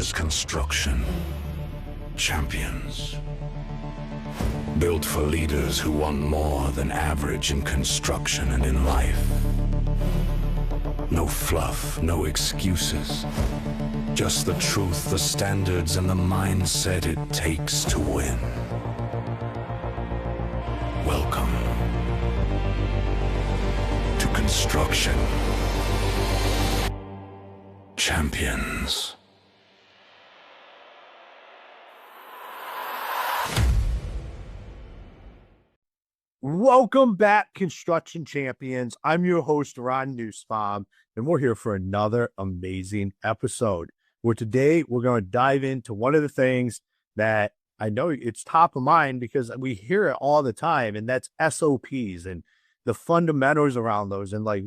is construction. Champions. Built for leaders who want more than average in construction and in life. No fluff, no excuses. Just the truth, the standards, and the mindset it takes to win. Welcome to Construction Champions. Welcome back, Construction Champions. I'm your host, Ron Nussbaum, and we're here for another amazing episode where today we're going to dive into one of the things that I know it's top of mind because we hear it all the time, and that's SOPs and the fundamentals around those and like,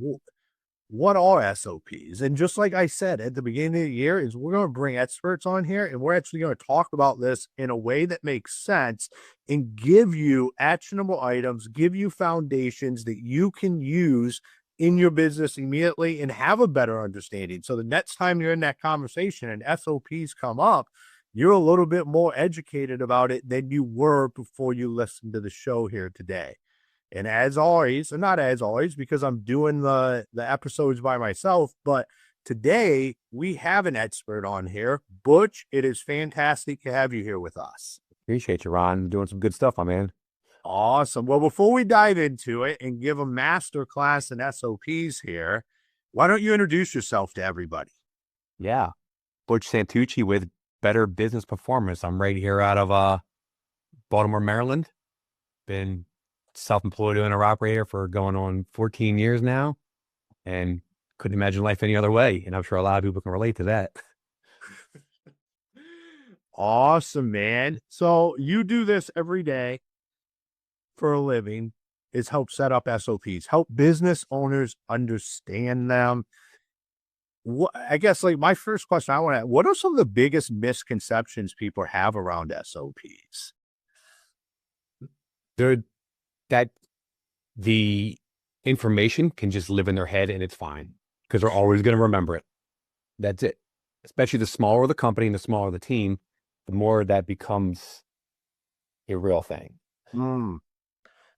what are SOPs? And just like I said at the beginning of the year is we're going to bring experts on here and we're actually going to talk about this in a way that makes sense and give you actionable items, give you foundations that you can use in your business immediately and have a better understanding. So the next time you're in that conversation and SOPs come up, you're a little bit more educated about it than you were before you listened to the show here today. And as always, and not as always, because I'm doing the episodes by myself, but today we have an expert on here. Butch, it is fantastic to have you here with us. Appreciate you, Ron. Doing some good stuff, my man. Awesome. Well, before we dive into it and give a master class in SOPs here, why don't you introduce yourself to everybody? Yeah. Butch Santucci with Better Business Performance. I'm right here out of Baltimore, Maryland. Been self-employed owner-operator for going on 14 years now, and couldn't imagine life any other way. And I'm sure a lot of people can relate to that. Awesome, man. So you do this every day for a living, is help set up SOPs, help business owners understand them. I guess like my first question I want to, what are some of the biggest misconceptions people have around SOPs? That the information can just live in their head and it's fine because they're always going to remember it. That's it. Especially the smaller the company and the smaller the team, the more that becomes a real thing.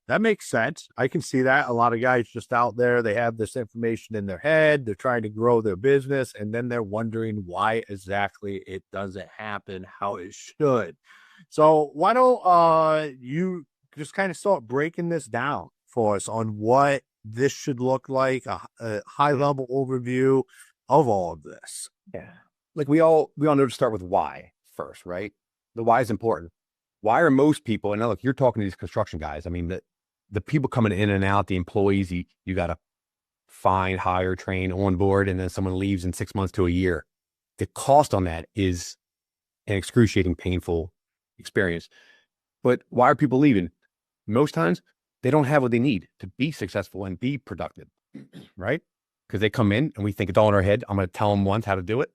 That makes sense. I can see that. A lot of guys just out there, they have this information in their head. They're trying to grow their business, and then they're wondering why exactly it doesn't happen how it should. So why don't you just kind of start breaking this down for us on what this should look like, a high level overview of all of this. Yeah. Like we all know to start with why first, right? The why is important. Why are most people, and now look, you're talking to these construction guys. I mean, the people coming in and out, the employees, you got to find, hire, train, onboard, and then someone leaves in 6 months to a year. The cost on that is an excruciating, painful experience. But why are people leaving? Most times they don't have what they need to be successful and be productive, right? Because they come in and we think it's all in our head. I'm going to tell them once how to do it.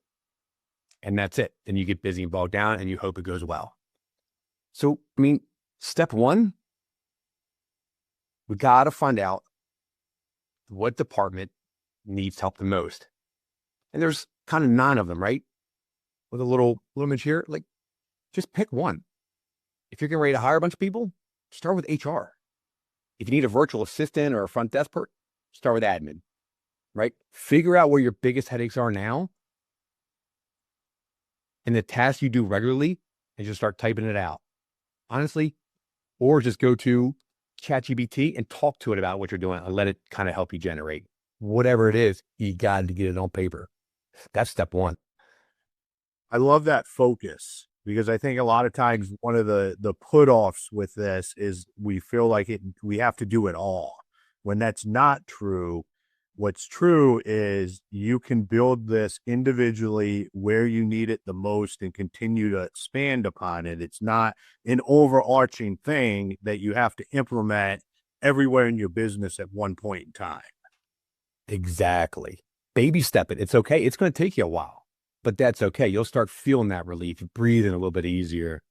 And that's it. Then you get busy and bogged down and you hope it goes well. So, I mean, step one, we got to find out what department needs help the most. And there's kind of 9 of them, right? With a little image here, like just pick one. If you're getting ready to hire a bunch of people, start with HR. If you need a virtual assistant or a front desk person, start with admin, right? Figure out where your biggest headaches are now and the tasks you do regularly and just start typing it out. Honestly, or just go to ChatGPT and talk to it about what you're doing and let it kind of help you generate. Whatever it is, you got to get it on paper. That's step one. I love that focus. Because I think a lot of times one of the put-offs with this is we feel like we have to do it all. When that's not true, what's true is you can build this individually where you need it the most and continue to expand upon it. It's not an overarching thing that you have to implement everywhere in your business at one point in time. Exactly. Baby step it. It's okay. It's going to take you a while, but that's okay. You'll start feeling that relief, breathing a little bit easier,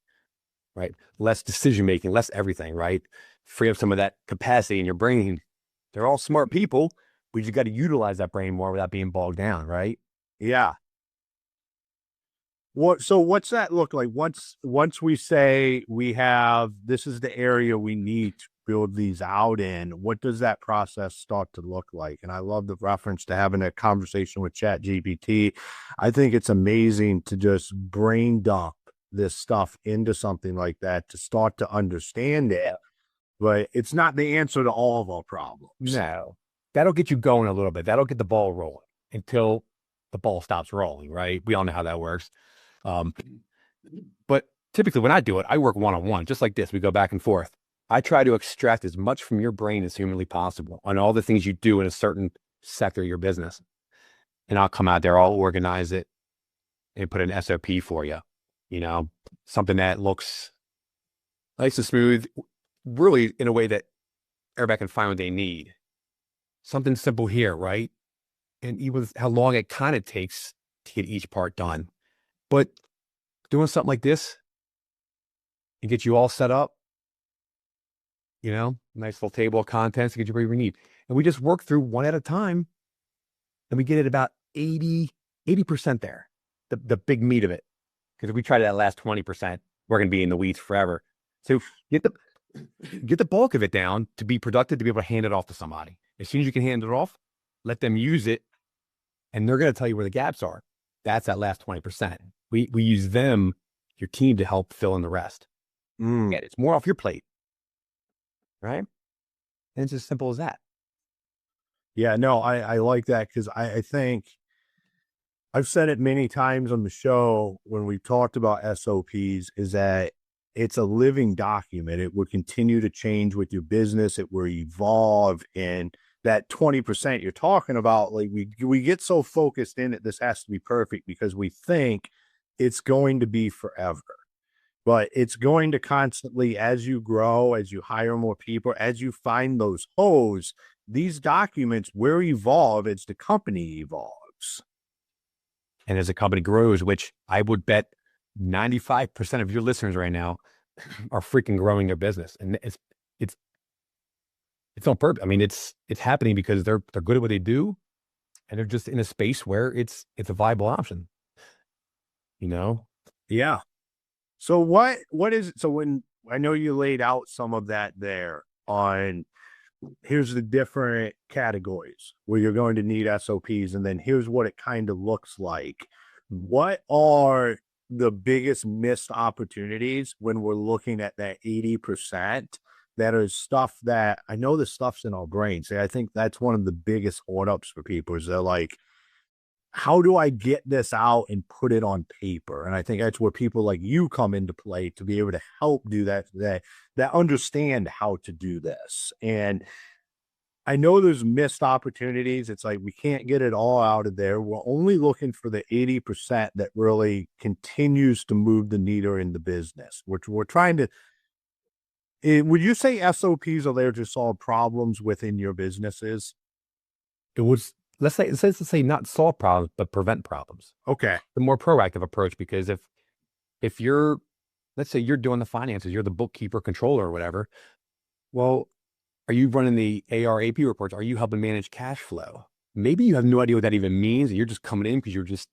right? Less decision-making, less everything, right? Free up some of that capacity in your brain. They're all smart people, but you got to utilize that brain more without being bogged down, right? Yeah. What's that look like? Once we say we have, this is the area we need to build these out in, what does that process start to look like? And I love the reference to having a conversation with Chat GPT. I think it's amazing to just brain dump this stuff into something like that to start to understand it. But it's not the answer to all of our problems. No, that'll get you going a little bit. That'll get the ball rolling until the ball stops rolling, right? We all know how that works. But typically when I do it, I work one-on-one, just like this. We go back and forth. I try to extract as much from your brain as humanly possible on all the things you do in a certain sector of your business. And I'll come out there, I'll organize it and put an SOP for you, something that looks nice and smooth, really in a way that everybody can find what they need. Something simple here, right? And even with how long it kind of takes to get each part done. But doing something like this and get you all set up, nice little table of contents to get you where you need. And we just work through one at a time and we get it about 80% there, the big meat of it. Because if we try that last 20%, we're going to be in the weeds forever. So get the bulk of it down to be productive, to be able to hand it off to somebody. As soon as you can hand it off, let them use it, and they're going to tell you where the gaps are. That's that last 20%. We use them, your team, to help fill in the rest. Yeah, it's more off your plate, right? And it's as simple as that. Yeah, no, I like that because I think I've said it many times on the show when we've talked about SOPs, is that it's a living document. It will continue to change with your business. It will evolve. And that 20% you're talking about, like we get so focused in it, this has to be perfect because we think it's going to be forever. But it's going to constantly, as you grow, as you hire more people, as you find those holes, these documents will evolve as the company evolves. And as the company grows, which I would bet 95% of your listeners right now are freaking growing their business. And it's on purpose. I mean, it's happening because they're good at what they do, and they're just in a space where it's a viable option. Yeah. So what is it? So when I know you laid out some of that there on, here's the different categories where you're going to need SOPs, and then here's what it kind of looks like. What are the biggest missed opportunities when we're looking at that 80% that is stuff that I know the stuff's in our brains? I think that's one of the biggest hold-ups for people is they're like, how do I get this out and put it on paper? And I think that's where people like you come into play to be able to help do that understand how to do this. And I know there's missed opportunities. It's like we can't get it all out of there. We're only looking for the 80% that really continues to move the needle in the business, which we're trying to. Would you say SOPs are there to solve problems within your businesses? It was, let's say not solve problems, but prevent problems. Okay. The more proactive approach, because if you're, let's say you're doing the finances, you're the bookkeeper, controller, or whatever. Well, are you running the AR AP reports? Are you helping manage cash flow? Maybe you have no idea what that even means. And you're just coming in because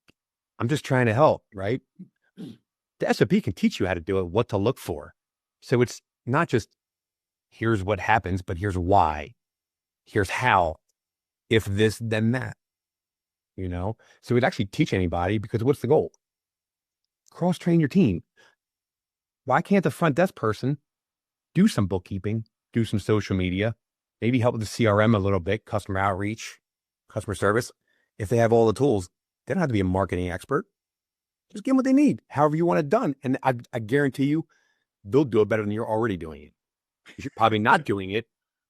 I'm just trying to help, right? The SOP can teach you how to do it, what to look for. So it's not just here's what happens, but here's why. Here's how. If this, then that. So it'd actually teach anybody, because what's the goal? Cross-train your team. Why can't the front desk person do some bookkeeping, do some social media, maybe help with the CRM a little bit, customer outreach, customer service? If they have all the tools, they don't have to be a marketing expert. Just give them what they need, however you want it done. And I guarantee you, they'll do it better than you're already doing it. You're probably not doing it,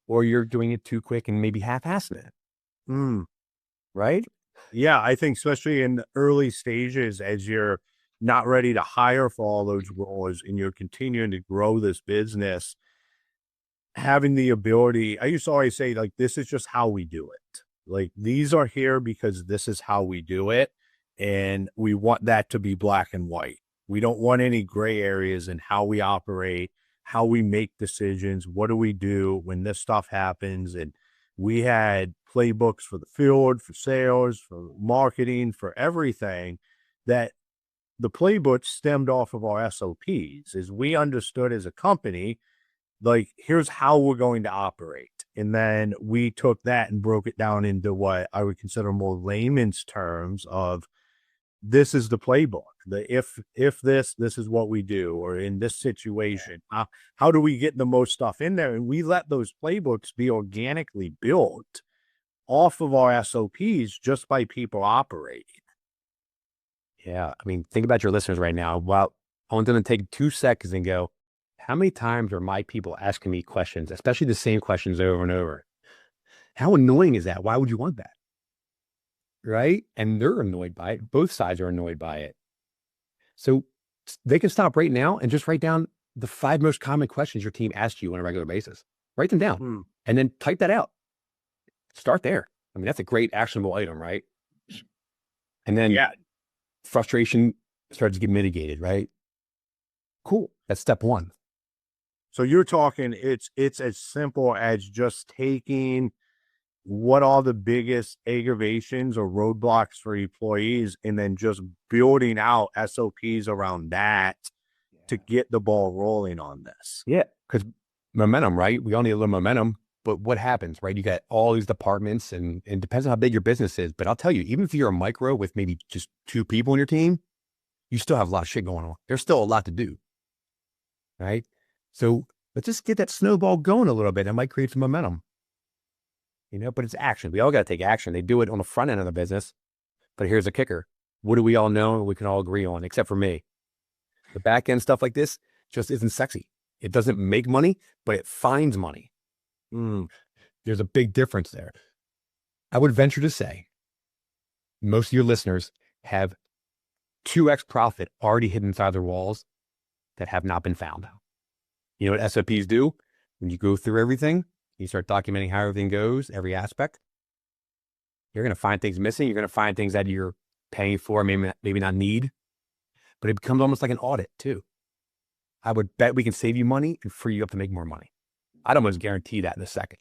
or you're doing it too quick and maybe half-assing it. Right? Yeah, I think especially in the early stages, as you're not ready to hire for all those roles and you're continuing to grow this business, having the ability, I used to always say, like, this is just how we do it. Like, these are here because this is how we do it. And we want that to be black and white. We don't want any gray areas in how we operate, how we make decisions. What do we do when this stuff happens? And we had playbooks for the field, for sales, for marketing, for everything that the playbook stemmed off of our SOPs. Is we understood as a company, like, here's how we're going to operate. And then we took that and broke it down into what I would consider more layman's terms of, this is the playbook. If this is what we do, or in this situation, how do we get the most stuff in there? And we let those playbooks be organically built off of our SOPs just by people operating. Yeah. I mean, think about your listeners right now. Well, I want them to take 2 seconds and go, how many times are my people asking me questions, especially the same questions over and over? How annoying is that? Why would you want that? Right? And they're annoyed by it. Both sides are annoyed by it. So they can stop right now and just write down the 5 most common questions your team asks you on a regular basis. Write them down and then type that out. Start there. I mean, that's a great actionable item, right? And then frustration starts to get mitigated, right? Cool. That's step 1. So you're talking, it's as simple as just taking what are the biggest aggravations or roadblocks for employees, and then just building out SOPs around that to get the ball rolling on this. Yeah, because momentum, right? We all need a little momentum, but what happens, right? You got all these departments, and it depends on how big your business is. But I'll tell you, even if you're a micro with maybe just 2 people on your team, you still have a lot of shit going on. There's still a lot to do, right? So let's just get that snowball going a little bit. It might create some momentum, but it's action. We all got to take action. They do it on the front end of the business, but here's the kicker. What do we all know and we can all agree on, except for me? The back end stuff like this just isn't sexy. It doesn't make money, but it finds money. There's a big difference there. I would venture to say most of your listeners have 2x profit already hidden inside their walls that have not been found. You know what SOPs do? When you go through everything, you start documenting how everything goes, every aspect, you're going to find things missing. You're going to find things that you're paying for, maybe not need, but it becomes almost like an audit too. I would bet we can save you money and free you up to make more money. I'd almost guarantee that in a second.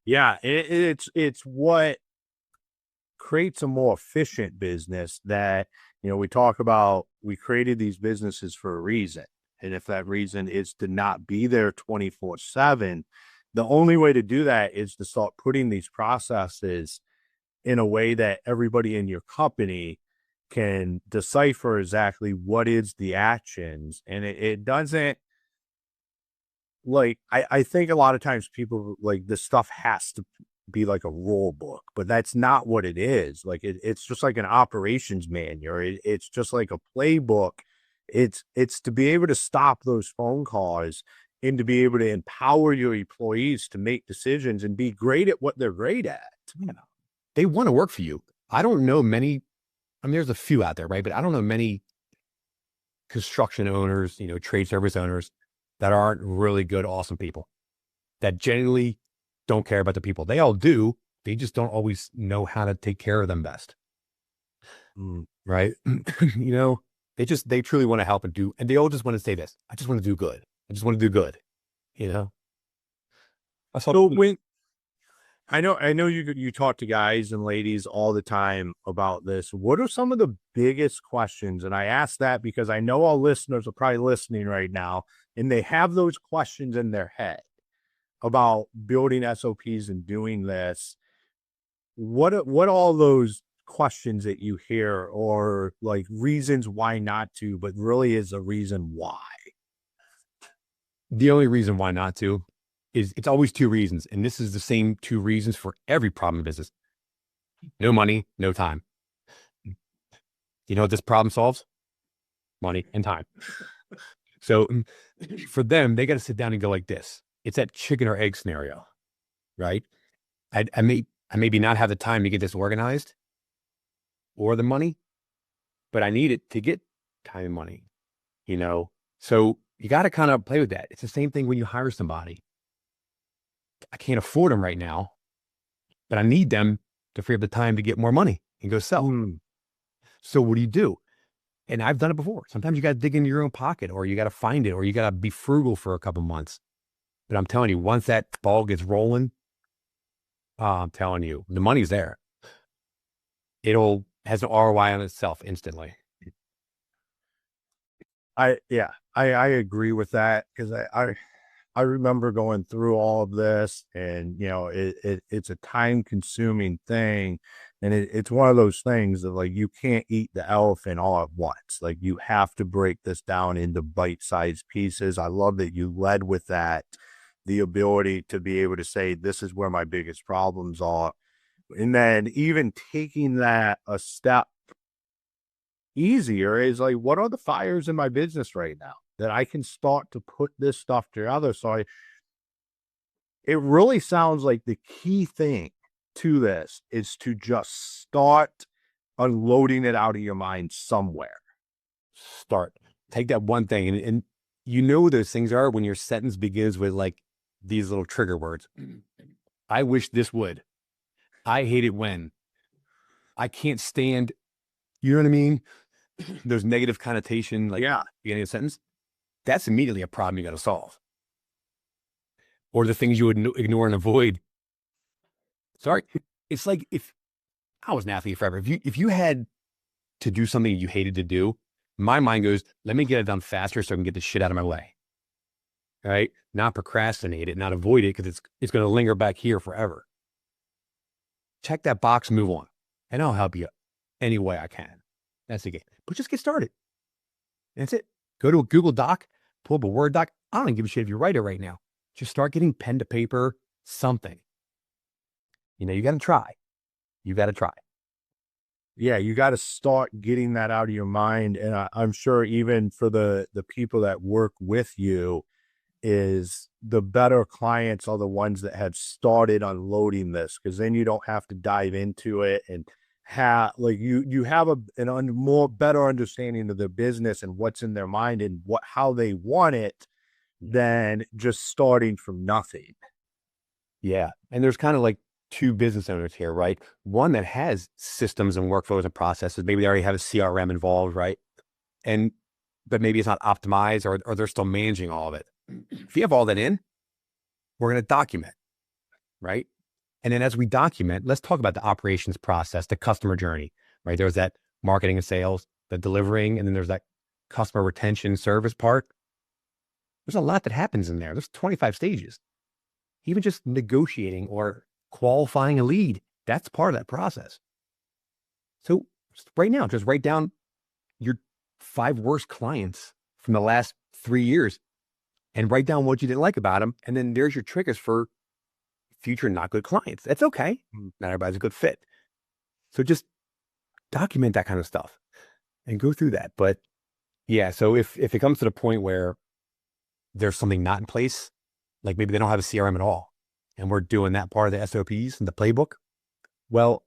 Yeah, it's what creates a more efficient business that, we talk about, we created these businesses for a reason. And if that reason is to not be there 24/7, the only way to do that is to start putting these processes in a way that everybody in your company can decipher exactly what is the actions. And it doesn't, like, I think a lot of times people, like, this stuff has to be like a rule book, but that's not what it is. Like, it's just like an operations manual. It's just like a playbook. It's to be able to stop those phone calls and to be able to empower your employees to make decisions and be great at what they're great at. They want to work for you. I don't know many, there's a few out there, right? But I don't know many construction owners, trade service owners that aren't really good, awesome people that genuinely don't care about the people. They all do. They just don't always know how to take care of them best. Right. They truly want to help and they all just want to say this. I just want to do good. I just want to do good. So when I know you talk to guys and ladies all the time about this, what are some of the biggest questions? And I ask that because I know all listeners are probably listening right now and they have those questions in their head about building SOPs and doing this. What all those questions that you hear, or like reasons why not to, but really is a reason why? The only reason why not to is it's always 2 reasons. And this is the same 2 reasons for every problem in business. No money, no time. You know what this problem solves? Money and time. So for them, they got to sit down and go like this. It's that chicken or egg scenario, right? I maybe not have the time to get this organized or the money, but I need it to get time and money, So you got to kind of play with that. It's the same thing when you hire somebody. I can't afford them right now, but I need them to free up the time to get more money and go sell. So what do? And I've done it before. Sometimes you got to dig into your own pocket, or you got to find it, or you got to be frugal for a couple months. But I'm telling you, once that ball gets rolling, I'm telling you, the money's there. Has an ROI on itself instantly. I agree with that because I remember going through all of this, and it's a time consuming thing, and it's one of those things that like you can't eat the elephant all at once. Like you have to break this down into bite-sized pieces. I love that you led with that, the ability to be able to say this is where my biggest problems are, and then even taking that a step easier is like, what are the fires in my business right now that I can start to put this stuff together? It really sounds like the key thing to this is to just start unloading it out of your mind somewhere. Start. Take that one thing, and you know those things are when your sentence begins with like these little trigger words. I wish this would. I hate it when. I can't stand. You know what I mean? Those negative connotation, like beginning of the sentence. That's immediately a problem you got to solve. Or the things you would ignore and avoid. Sorry, it's like if I was an athlete forever. If you had to do something you hated to do, my mind goes, let me get it done faster so I can get the shit out of my way. All right, not procrastinate it, not avoid it because it's going to linger back here forever. Check that box, move on, and I'll help you any way I can. That's the game. But just get started. That's it. Go to a Google Doc, pull up a Word doc. I don't even give a shit if you write it right now. Just start getting pen to paper, something. You got to try. You got to try. Yeah, you got to start getting that out of your mind. And I'm sure even for the people that work with you, is the better clients are the ones that have started unloading this, because then you don't have to dive into it and have like you have more better understanding of their business and what's in their mind and how they want it than just starting from nothing. Yeah. And there's kind of like two business owners here, right? One that has systems and workflows and processes. Maybe they already have a CRM involved, right? But maybe it's not optimized or they're still managing all of it. If you have all that in, we're going to document, right? And then as we document, let's talk about the operations process, the customer journey, right? There's that marketing and sales, the delivering, and then there's that customer retention service part. There's a lot that happens in there. There's 25 stages. Even just negotiating or qualifying a lead, that's part of that process. So right now, just write down your 5 worst clients from the last 3 years and write down what you didn't like about them. And then there's your triggers for future not good clients. That's okay. Not everybody's a good fit. So just document that kind of stuff and go through that. But yeah, so if it comes to the point where there's something not in place, like maybe they don't have a CRM at all, and we're doing that part of the SOPs and the playbook, well,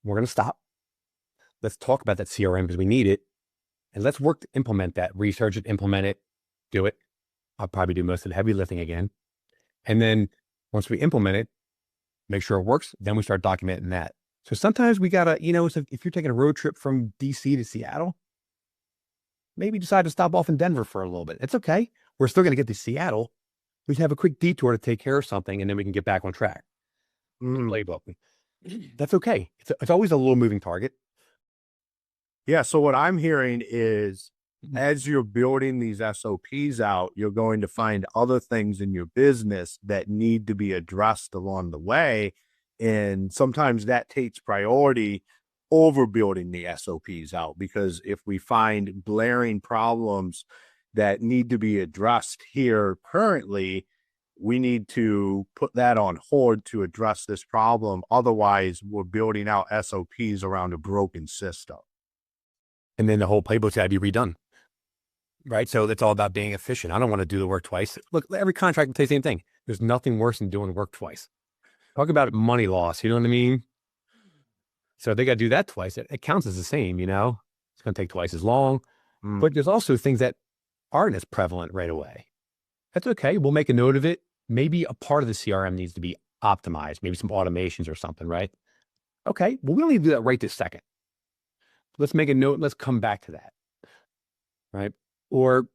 we're going to stop. Let's talk about that CRM because we need it. And let's work to implement that, research it, implement it, do it. I'll probably do most of the heavy lifting again. And then once we implement it, make sure it works, then we start documenting that. So sometimes we got to, so if you're taking a road trip from DC to Seattle, maybe decide to stop off in Denver for a little bit. It's okay. We're still going to get to Seattle. We just have a quick detour to take care of something, and then we can get back on track. Playbook. That's okay. It's always a little moving target. Yeah. So what I'm hearing is as you're building these SOPs out, you're going to find other things in your business that need to be addressed along the way. And sometimes that takes priority over building the SOPs out, because if we find blaring problems that need to be addressed here currently, we need to put that on hold to address this problem. Otherwise, we're building out SOPs around a broken system. And then the whole playbook's got to be redone. Right. So it's all about being efficient. I don't want to do the work twice. Look, every contract will say the same thing. There's nothing worse than doing work twice. Talk about money loss. You know what I mean? So they got to do that twice. It counts as the same, It's going to take twice as long. But there's also things that aren't as prevalent right away. That's okay. We'll make a note of it. Maybe a part of the CRM needs to be optimized. Maybe some automations or something, right? Okay. Well, we don't need to do that right this second. Let's make a note. Let's come back to that. Right. Or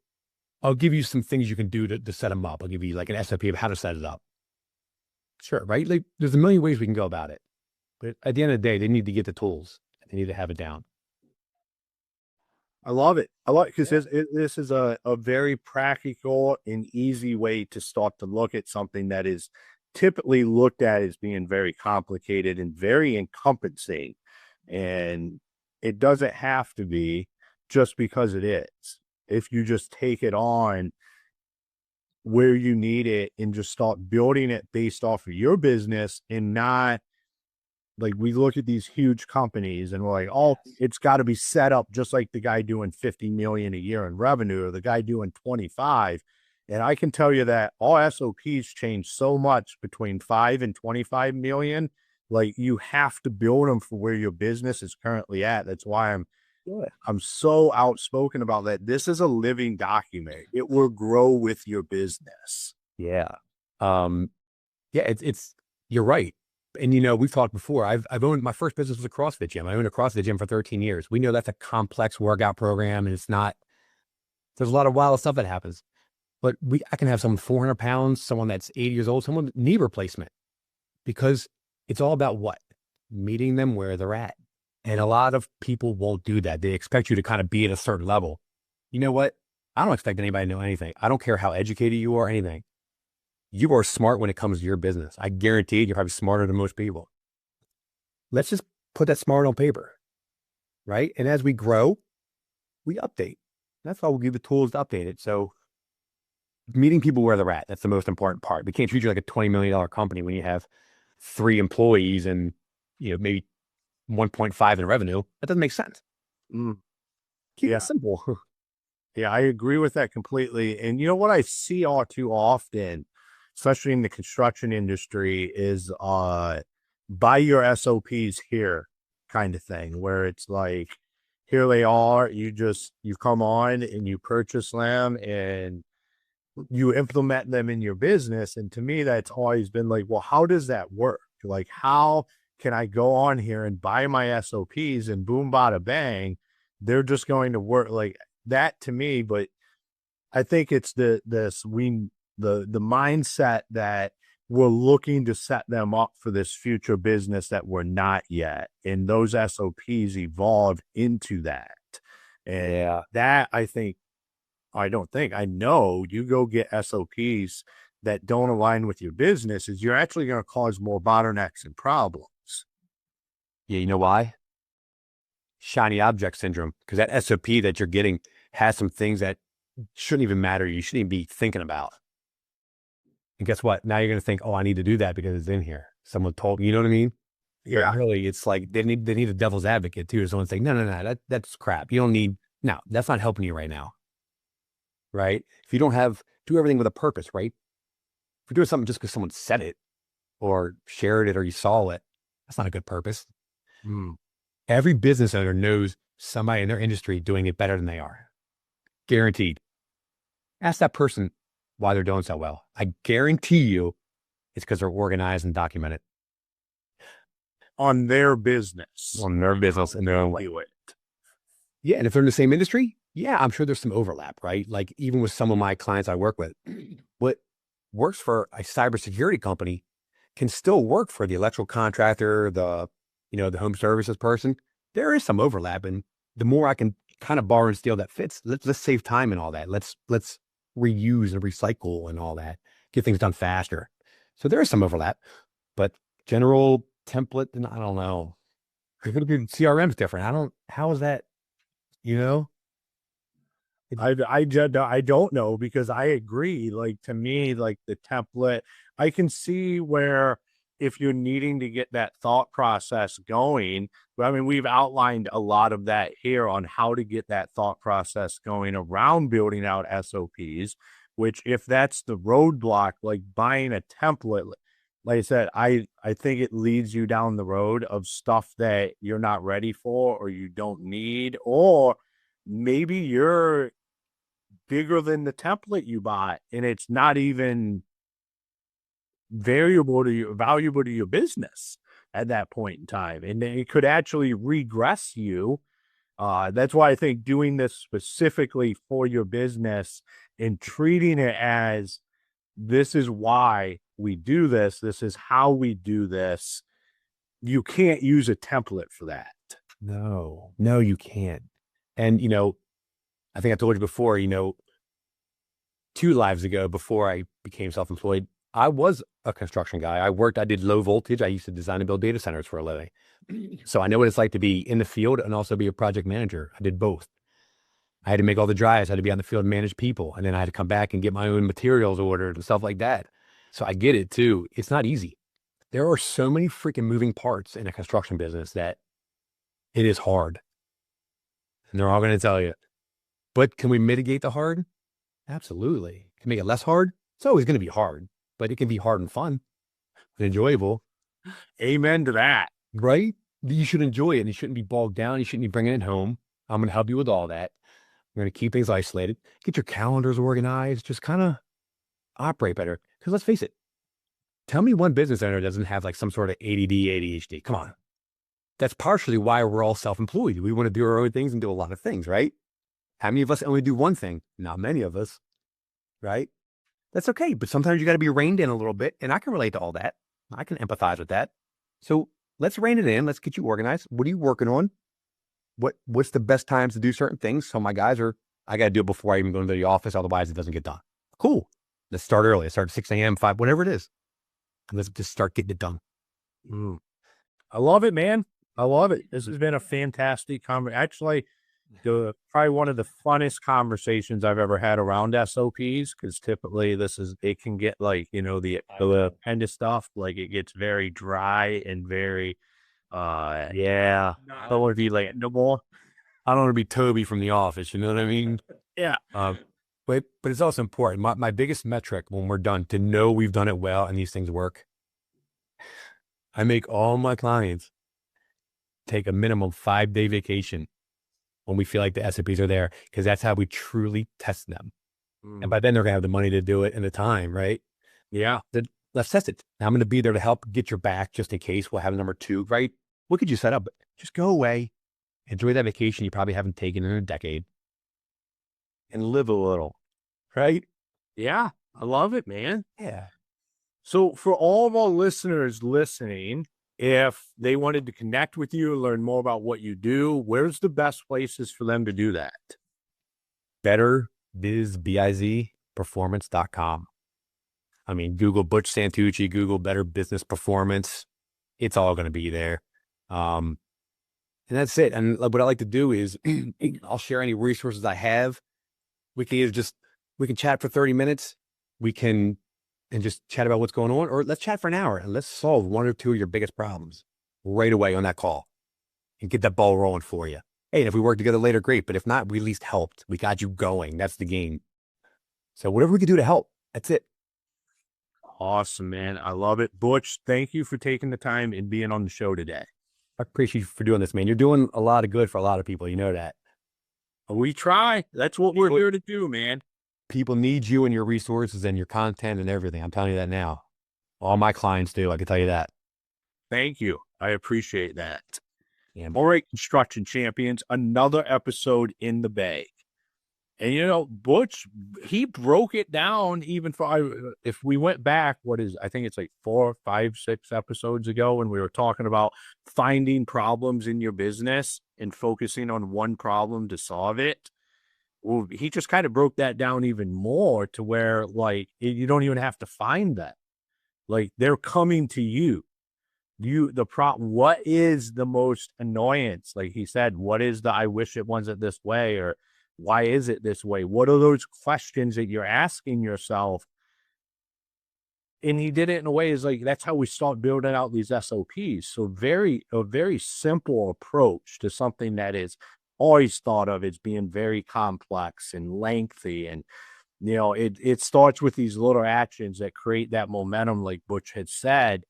I'll give you some things you can do to set them up. I'll give you like an SOP of how to set it up. Sure, right? Like there's a million ways we can go about it. But at the end of the day, they need to get the tools. They need to have it down. I love it. I love it because this is a very practical and easy way to start to look at something that is typically looked at as being very complicated and very encompassing. And it doesn't have to be just because it is. If you just take it on where you need it and just start building it based off of your business and not like we look at these huge companies and we're like, oh, it's got to be set up just like the guy doing 50 million a year in revenue or the guy doing 25. And I can tell you that all SOPs change so much between 5 and 25 million. Like you have to build them for where your business is currently at. That's why I'm so outspoken about that. This is a living document. It will grow with your business. Yeah. It's you're right. And we've talked before. I've owned, my first business was a CrossFit gym. I owned a CrossFit gym for 13 years. We know that's a complex workout program, and there's a lot of wild stuff that happens. But I can have someone 400 pounds, someone that's 80 years old, someone with knee replacement, because it's all about what? Meeting them where they're at. And a lot of people won't do that. They expect you to kind of be at a certain level. You know what? I don't expect anybody to know anything. I don't care how educated you are or anything. You are smart when it comes to your business. I guarantee you're probably smarter than most people. Let's just put that smart on paper, right? And as we grow, we update. That's why we'll give the tools to update it. So meeting people where they're at, that's the most important part. We can't treat you like a $20 million company when you have 3 employees and maybe 1.5 in revenue. That doesn't make sense. Keep it simple. Yeah, I agree with that completely. And you know what I see all too often, especially in the construction industry, is buy your SOPs here kind of thing, where it's like, here they are, you come on and you purchase them and you implement them in your business. And to me, that's always been like, well, how does that work? Like, how can I go on here and buy my SOPs and boom, bada bang, they're just going to work like that to me? But I think it's the mindset that we're looking to set them up for this future business that we're not yet. And those SOPs evolved into that. And that I know you go get SOPs that don't align with your business is you're actually going to cause more bottlenecks and problems. Yeah. You know why? Shiny object syndrome. Because that SOP that you're getting has some things that shouldn't even matter. You shouldn't even be thinking about. And guess what? Now you're going to think, oh, I need to do that because it's in here. Someone told me, you know what I mean? Yeah. But really, it's like they need a devil's advocate too. Someone saying, no, that's crap. You don't need, no, that's not helping you right now. Right? If you don't do everything with a purpose, right? If you're doing something just because someone said it or shared it or you saw it, that's not a good purpose. Every business owner knows somebody in their industry doing it better than they are. Guaranteed. Ask that person why they're doing so well. I guarantee you it's because they're organized and documented. On their business. On their business and their own way. Yeah. And if they're in the same industry, yeah, I'm sure there's some overlap, right? Like even with some of my clients I work with, what works for a cybersecurity company can still work for the electrical contractor, the home services person. There is some overlap. And the more I can kind of borrow and steal that fits, let's save time and all that. Let's reuse and recycle and all that, get things done faster. So there is some overlap, but general template, and I don't know. CRM is different. How is that, I don't know, because I agree. Like to me, like the template, I can see where if you're needing to get that thought process going, I mean, we've outlined a lot of that here on how to get that thought process going around building out SOPs, which if that's the roadblock, like buying a template, like I said, I think it leads you down the road of stuff that you're not ready for or you don't need, or maybe you're bigger than the template you bought and it's not even valuable to your business at that point in time, and it could actually regress you. That's why I think doing this specifically for your business and treating it as this is why we do this, this is how we do this. You can't use a template for that. No, you can't. And I think I told you before, 2 lives ago, before I became self-employed, I was a construction guy. I did low voltage. I used to design and build data centers for a living. So I know what it's like to be in the field and also be a project manager. I did both. I had to make all the drives. I had to be on the field and manage people. And then I had to come back and get my own materials ordered and stuff like that. So I get it too. It's not easy. There are so many freaking moving parts in a construction business that it is hard. And they're all going to tell you. But can we mitigate the hard? Absolutely. Can we make it less hard? It's always going to be hard, but it can be hard and fun and enjoyable. Amen to that. Right? You should enjoy it, and you shouldn't be bogged down. You shouldn't be bringing it home. I'm going to help you with all that. We're going to keep things isolated, get your calendars organized, just kind of operate better. Because let's face it, tell me one business owner doesn't have like some sort of ADD, ADHD. Come on. That's partially why we're all self-employed. We want to do our own things and do a lot of things, right? How many of us only do one thing? Not many of us, right? That's okay. But sometimes you got to be reined in a little bit. And I can relate to all that. I can empathize with that. So let's rein it in. Let's get you organized. What are you working on? What's the best times to do certain things? So my guys I got to do it before I even go into the office. Otherwise it doesn't get done. Cool. Let's start early. Let's start at 6 a.m., 5, whatever it is. And let's just start getting it done. I love it, man. I love it. This has been a fantastic conversation. Actually, probably one of the funnest conversations I've ever had around SOPs, because typically it can get like, the kind of stuff, like it gets very dry and very, I don't want to be like, no more. I don't want to be Toby from The Office. You know what I mean? Yeah. But it's also important. My biggest metric when we're done to know we've done it well and these things work, I make all my clients take a minimum 5-day vacation when we feel like the SOPs are there, because that's how we truly test them. And by then they're going to have the money to do it and the time, right? Yeah. Let's test it. Now, I'm going to be there to help get your back just in case. We'll have number 2, right? What could you set up? Just go away. Enjoy that vacation you probably haven't taken in a decade. And live a little, right? Yeah. I love it, man. Yeah. So for all of our listeners listening, if they wanted to connect with you, learn more about what you do, where's the best places for them to do that? BetterBizPerformance.com. I mean, Google Butch Santucci, Google Better Business Performance. It's all going to be there. And that's it. And what I like to do is I'll share any resources I have. We can chat for 30 minutes. And just chat about what's going on, or let's chat for an hour and let's solve 1 or 2 of your biggest problems right away on that call and get that ball rolling for you. Hey, and if we work together later, great. But if not, we at least helped. We got you going. That's the game. So whatever we can do to help, that's it. Awesome, man. I love it. Butch, thank you for taking the time and being on the show today. I appreciate you for doing this, man. You're doing a lot of good for a lot of people. You know that. We try. That's what we're here to do, man. People need you and your resources and your content and everything. I'm telling you that now. All my clients do. I can tell you that. Thank you. I appreciate that. Yeah. All right, construction champions, another episode in the bag. And, Butch, he broke it down even for, if we went back, I think it's like 4, 5, 6 episodes ago when we were talking about finding problems in your business and focusing on one problem to solve it. Well, he just kind of broke that down even more to where, like, you don't even have to find that. Like, they're coming to you. What is the most annoyance? Like he said, what is I wish it wasn't this way, or why is it this way? What are those questions that you're asking yourself? And he did it in a way is like, that's how we start building out these SOPs. So a very simple approach to something that is always thought of as being very complex and lengthy. And, it starts with these little actions that create that momentum, like Butch had said,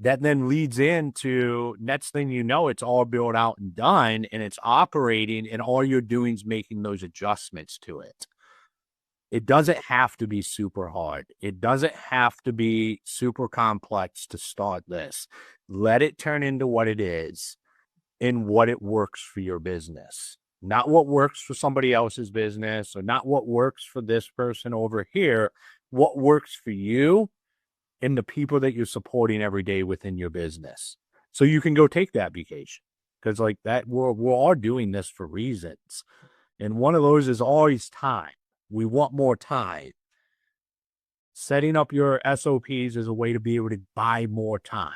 that then leads into next thing you know, it's all built out and done and it's operating, and all you're doing is making those adjustments to it. It doesn't have to be super hard. It doesn't have to be super complex to start this. Let it turn into what it is and what it works for your business. Not what works for somebody else's business, or not what works for this person over here. What works for you and the people that you're supporting every day within your business. So you can go take that vacation. Because like that, we're all doing this for reasons. And one of those is always time. We want more time. Setting up your SOPs is a way to be able to buy more time.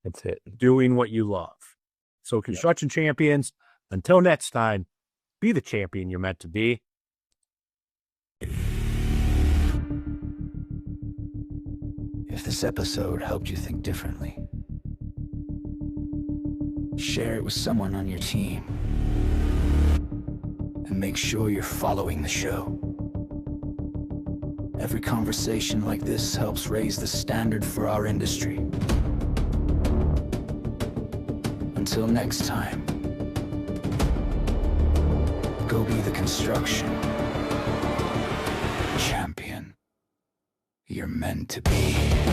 That's it. Doing what you love. So construction champions, until next time, be the champion you're meant to be. If this episode helped you think differently, share it with someone on your team. And make sure you're following the show. Every conversation like this helps raise the standard for our industry. Until next time, go be the construction champion you're meant to be.